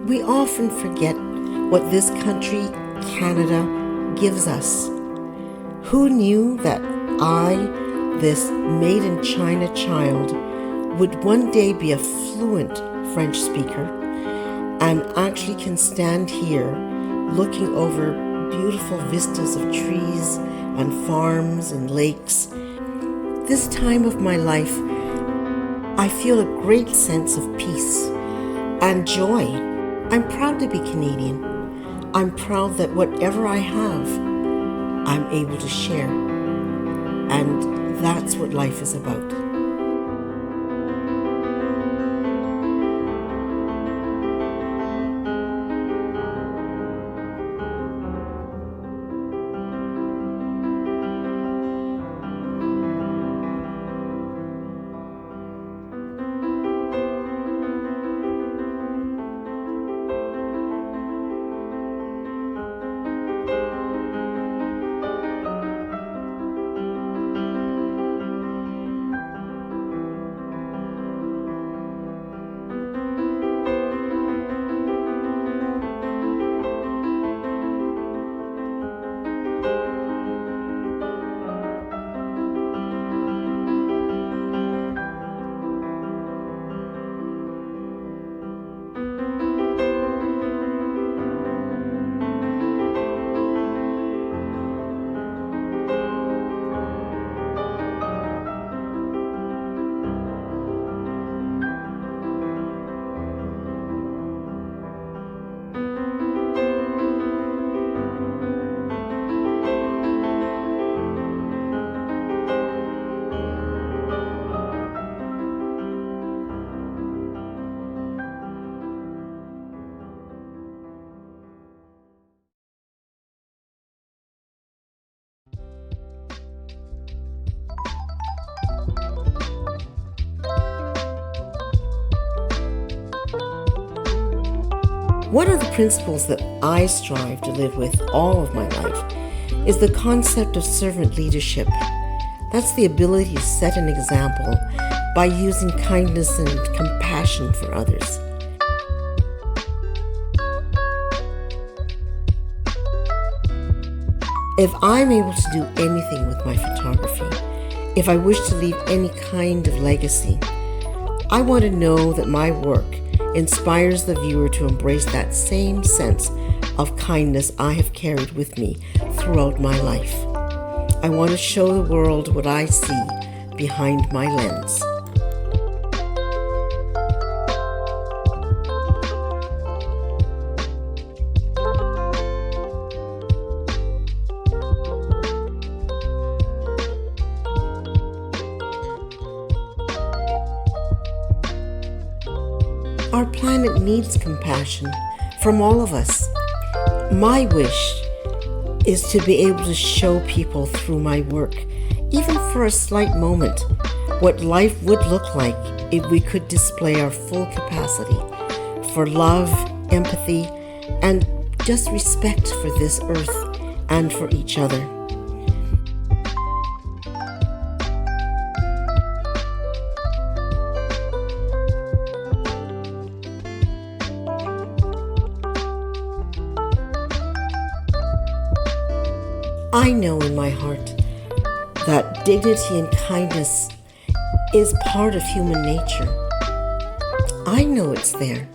We often forget what this country, Canada, gives us. Who knew that I, this made in China child, would one day be a fluent French speaker and actually can stand here looking over beautiful vistas of trees and farms and lakes. This time of my life, I feel a great sense of peace and joy. I'm proud to be Canadian. I'm proud that whatever I have, I'm able to share. And that's what life is about. One of the principles that I strive to live with all of my life is the concept of servant leadership. That's the ability to set an example by using kindness and compassion for others. If I'm able to do anything with my photography, if I wish to leave any kind of legacy, I want to know that my work inspires the viewer to embrace that same sense of kindness I have carried with me throughout my life. I want to show the world what I see behind my lens. Our planet needs compassion from all of us. My wish is to be able to show people through my work, even for a slight moment, what life would look like if we could display our full capacity for love, empathy, and just respect for this earth and for each other. I know in my heart that dignity and kindness is part of human nature. I know it's there.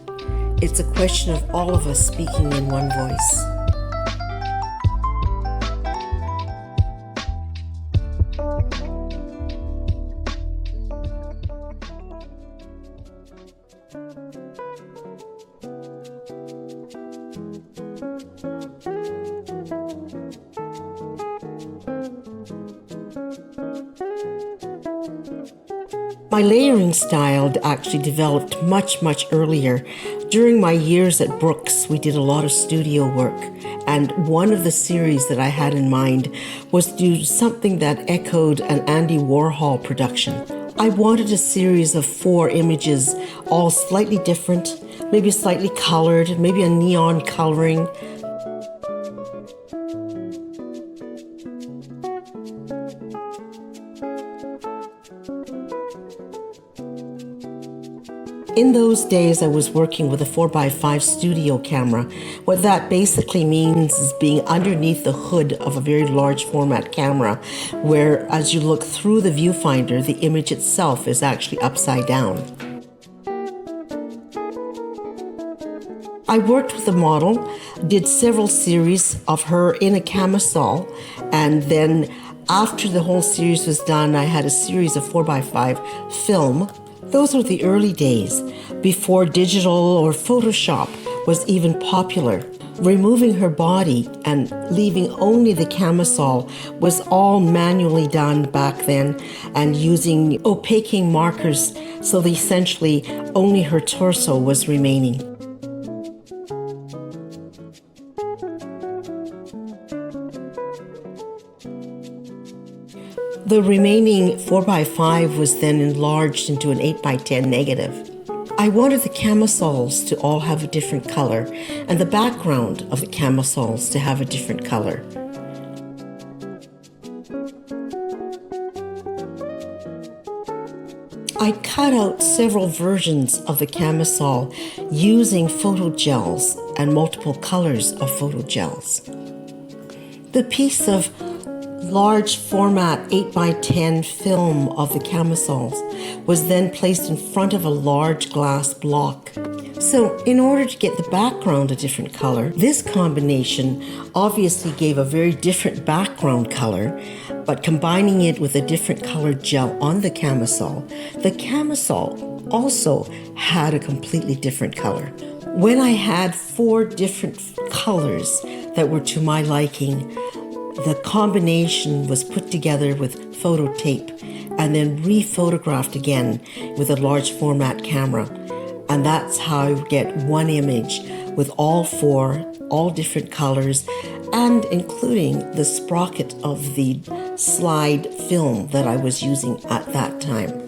It's a question of all of us speaking in one voice. My layering style actually developed much earlier. During my years at Brooks, we did a lot of studio work, and one of the series that I had in mind was to do something that echoed an Andy Warhol production. I wanted a series of 4 images, all slightly different, maybe slightly colored, maybe a neon coloring. In those days, I was working with a 4x5 studio camera. What that basically means is being underneath the hood of a very large format camera, where as you look through the viewfinder, the image itself is actually upside down. I worked with the model, did several series of her in a camisole, and then after the whole series was done, I had a series of 4x5 film. Those were the early days, before digital or Photoshop was even popular. Removing her body and leaving only the camisole was all manually done back then, and using opaquing markers, so that essentially only her torso was remaining. The remaining 4x5 was then enlarged into an 8x10 negative. I wanted the camisoles to all have a different color, and the background of the camisoles to have a different color. I cut out several versions of the camisole using photogels and multiple colors of photogels. The piece of large format 8x10 film of the camisoles was then placed in front of a large glass block. So in order to get the background a different color, this combination obviously gave a very different background color, but combining it with a different colored gel on the camisole also had a completely different color. When I had 4 different colors that were to my liking, the combination was put together with photo tape and then re-photographed again with a large format camera. And that's how I would get one image with all 4, all different colors, and including the sprocket of the slide film that I was using at that time.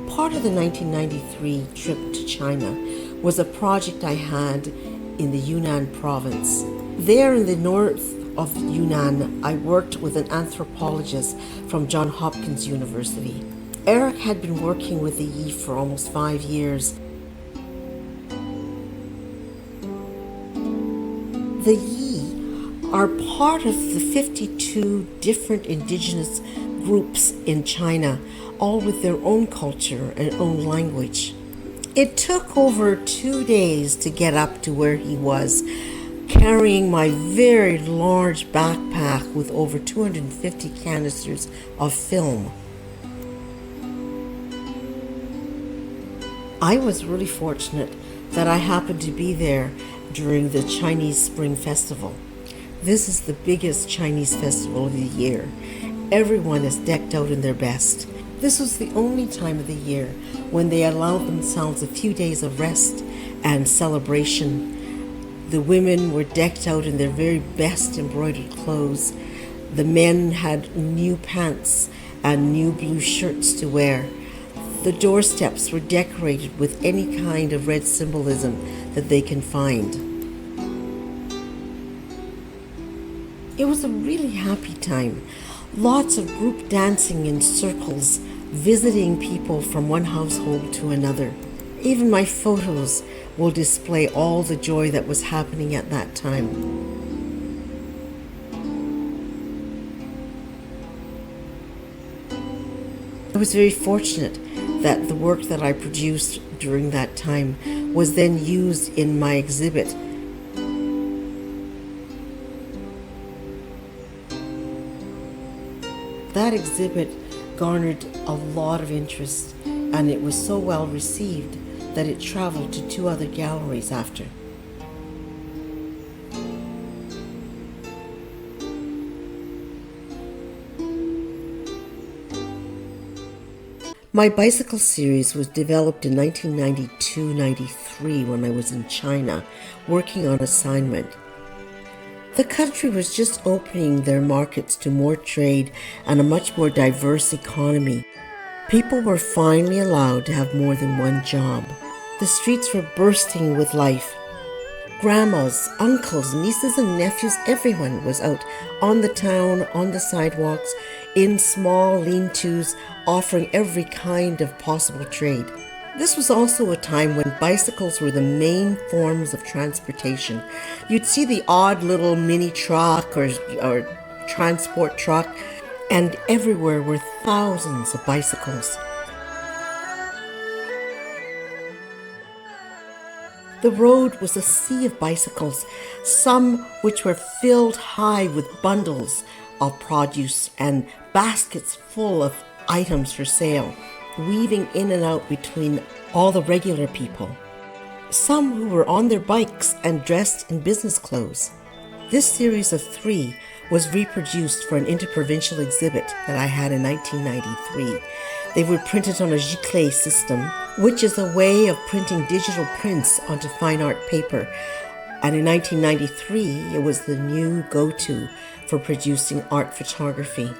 Part of the 1993 trip to China was a project I had in the Yunnan province. There in the north of Yunnan, I worked with an anthropologist from Johns Hopkins University. Eric had been working with the Yi for almost 5 years. The Yi are part of the 52 different indigenous groups in China, all with their own culture and own language. It took over 2 days to get up to where he was, carrying my very large backpack with over 250 canisters of film. I was really fortunate that I happened to be there during the Chinese Spring Festival. This is the biggest Chinese festival of the year. Everyone is decked out in their best. This was the only time of the year when they allowed themselves a few days of rest and celebration. The women were decked out in their very best embroidered clothes. The men had new pants and new blue shirts to wear. The doorsteps were decorated with any kind of red symbolism that they can find. It was a really happy time. Lots of group dancing in circles, visiting people from one household to another. Even my photos will display all the joy that was happening at that time. I was very fortunate that the work that I produced during that time was then used in my exhibit. That exhibit garnered a lot of interest, and it was so well received that it traveled to 2 other galleries after. My bicycle series was developed in 1992-93 when I was in China working on assignment. The country was just opening their markets to more trade and a much more diverse economy. People were finally allowed to have more than one job. The streets were bursting with life. Grandmas, uncles, nieces and nephews, everyone was out on the town, on the sidewalks, in small lean-tos, offering every kind of possible trade. This was also a time when bicycles were the main forms of transportation. You'd see the odd little mini truck or transport truck, and everywhere were thousands of bicycles. The road was a sea of bicycles, some which were filled high with bundles of produce and baskets full of items for sale, weaving in and out between all the regular people. Some who were on their bikes and dressed in business clothes. This series of 3 was reproduced for an interprovincial exhibit that I had in 1993. They were printed on a giclée system, which is a way of printing digital prints onto fine art paper. And in 1993, it was the new go-to for producing art photography.